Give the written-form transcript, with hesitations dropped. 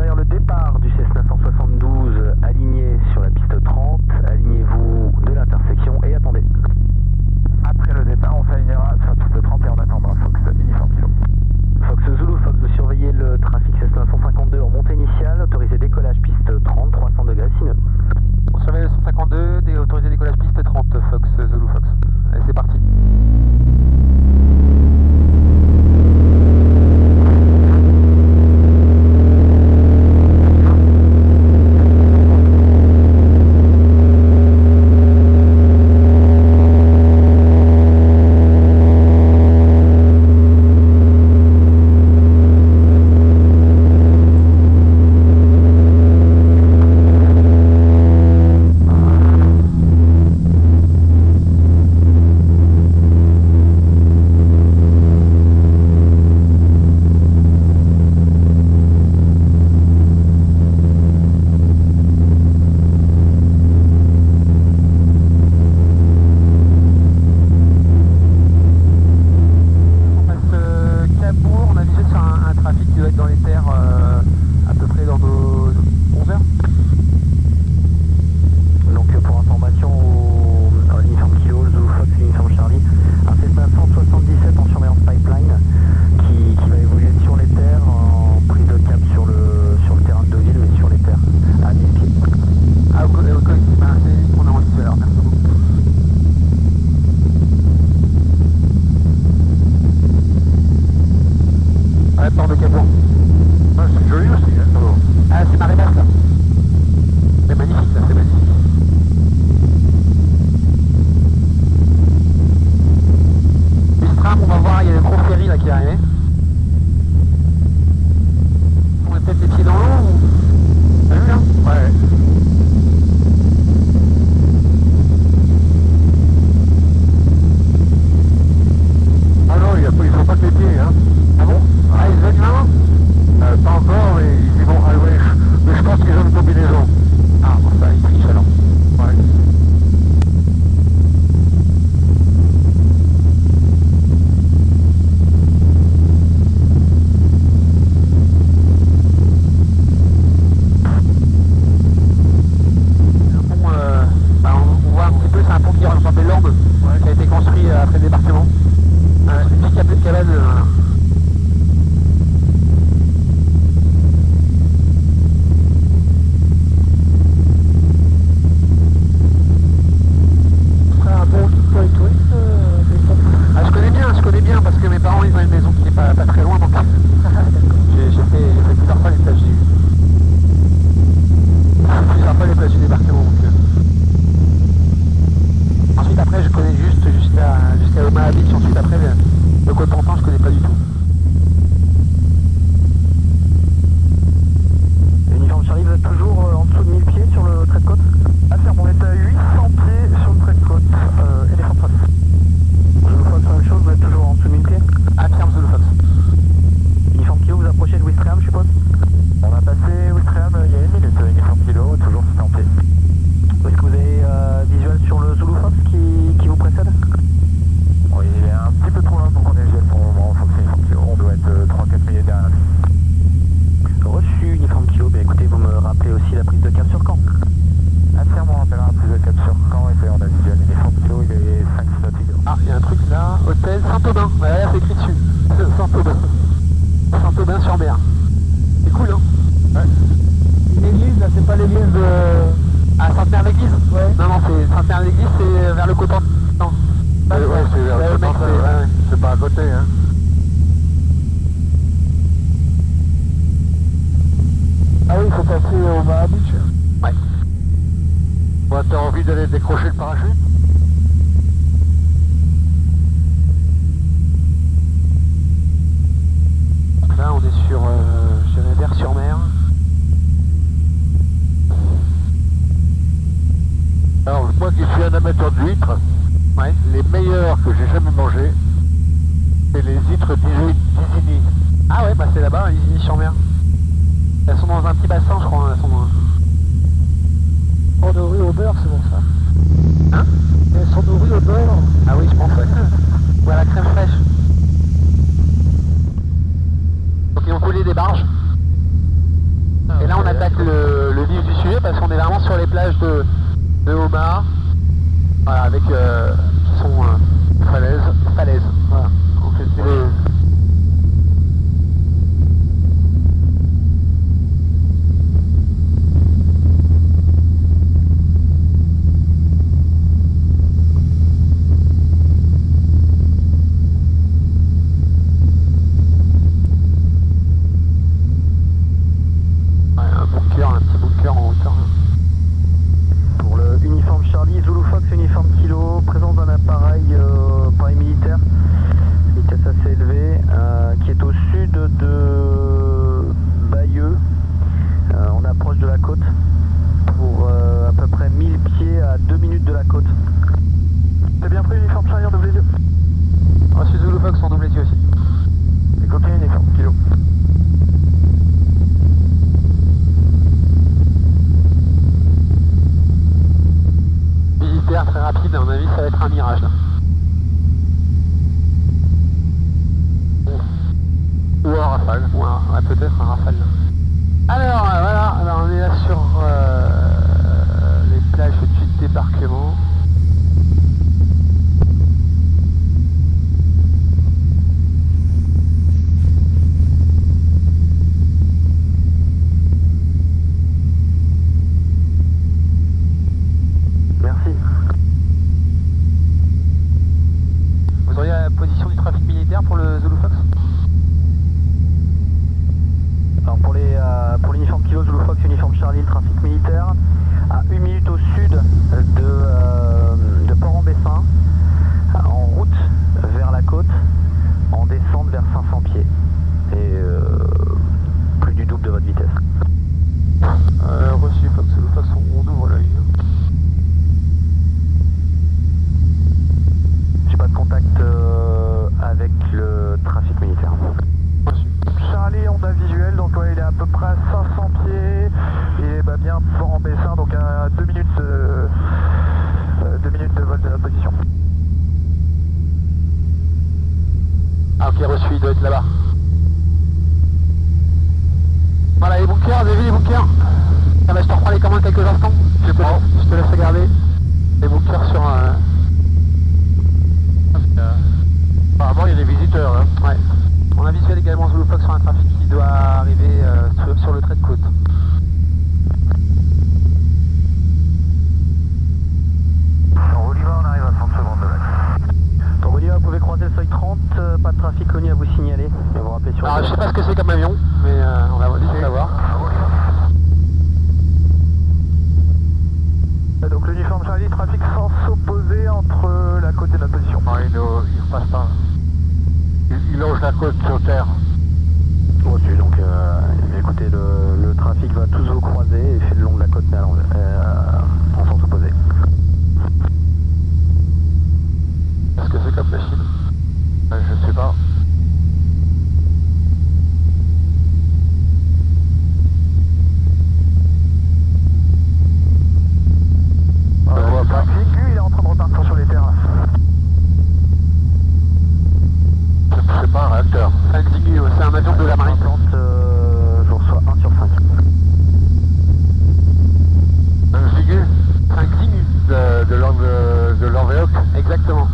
derrière le départ du Cessna 172, aligné sur la piste 30, alignez-vous de l'intersection et attendez. Après le départ, on s'alignera sur la piste 30 et on attendra Fox uniforme kilo. Fox Zulu, Fox, vous surveillez le trafic Cessna 152 en montée initiale, autorisé décollage piste 30, 300 degrés sineux. On surveille le 152, autorisé décollage piste 30, Fox Zulu Fox. Allez, c'est parti. de homards. Voilà, avec qui sont falaises. Voilà. Donc c'est les... un petit bunker en hauteur. Pour le uniforme Charlie, Zulu Fox, uniforme Kilo, présence d'un appareil militaire, vitesse assez élevée, qui est au sud de Bayeux. On approche de la côte pour à peu près 1000 pieds à 2 minutes de la côte. C'est bien pris, uniforme Charlie en double les yeux. Ensuite Zulu Fox en double les yeux aussi. Et copier uniforme Kilo. Très rapide, à mon avis ça va être un mirage là. Ou un rafale, ouais, peut-être un rafale là. Alors voilà, alors, on est là sur les plages au-dessus de débarquement. Merci. Vous auriez la position du trafic militaire pour le Zulu Fox? Alors pour l'uniforme Kilo, Zulu Fox, uniforme Charlie, le trafic militaire, à 1 minute au sud de Port-en-Bessin, en route vers la côte, en descente vers 500 pieds. Et plus du double de votre vitesse. Reçu Fox, Zulu Fox, on ouvre l'œil. J'ai pas de contact avec le trafic militaire. Charlie, on a visuel, donc ouais, il est à peu près à 500 pieds, il est bien fort en Bessin, donc à 2 minutes de vol de la position. Ah ok, reçu, il doit être là-bas. Voilà les bunkers, vous avez vu les bunkers? Ah bah je te reprends les commandes quelques instants, je te laisse regarder. Les bunkers sur un... Apparemment il y a des visiteurs hein. Ouais. On a visuel également Zulu Fox sur un trafic qui doit arriver sur le trait de côte. Dans Oliva on arrive à 30 secondes de l'axe. Dans Oliva, vous pouvez croiser le seuil 30, pas de trafic connu à vous signaler. Et vous rappelez sur Alors je sais pas ce que c'est comme avion, mais on va essayer de savoir. Donc l'uniforme Charlie, trafic sans s'opposer entre la côte et notre position. Non, il ne repasse pas. Il longe la côte sur terre. Reçu, donc écoutez, le trafic va tous vous croiser et fait le long de la côte mais en sens opposé. Qu'est-ce que c'est comme machine? Je sais pas. Je vois pas. Lui il est en train de repartir sur les terres. C'est pas un réacteur. C'est un avion de la marine. Je reçois 1 sur 5. Un Zigu C'est un Ximu. de l'Envéoc. Exactement.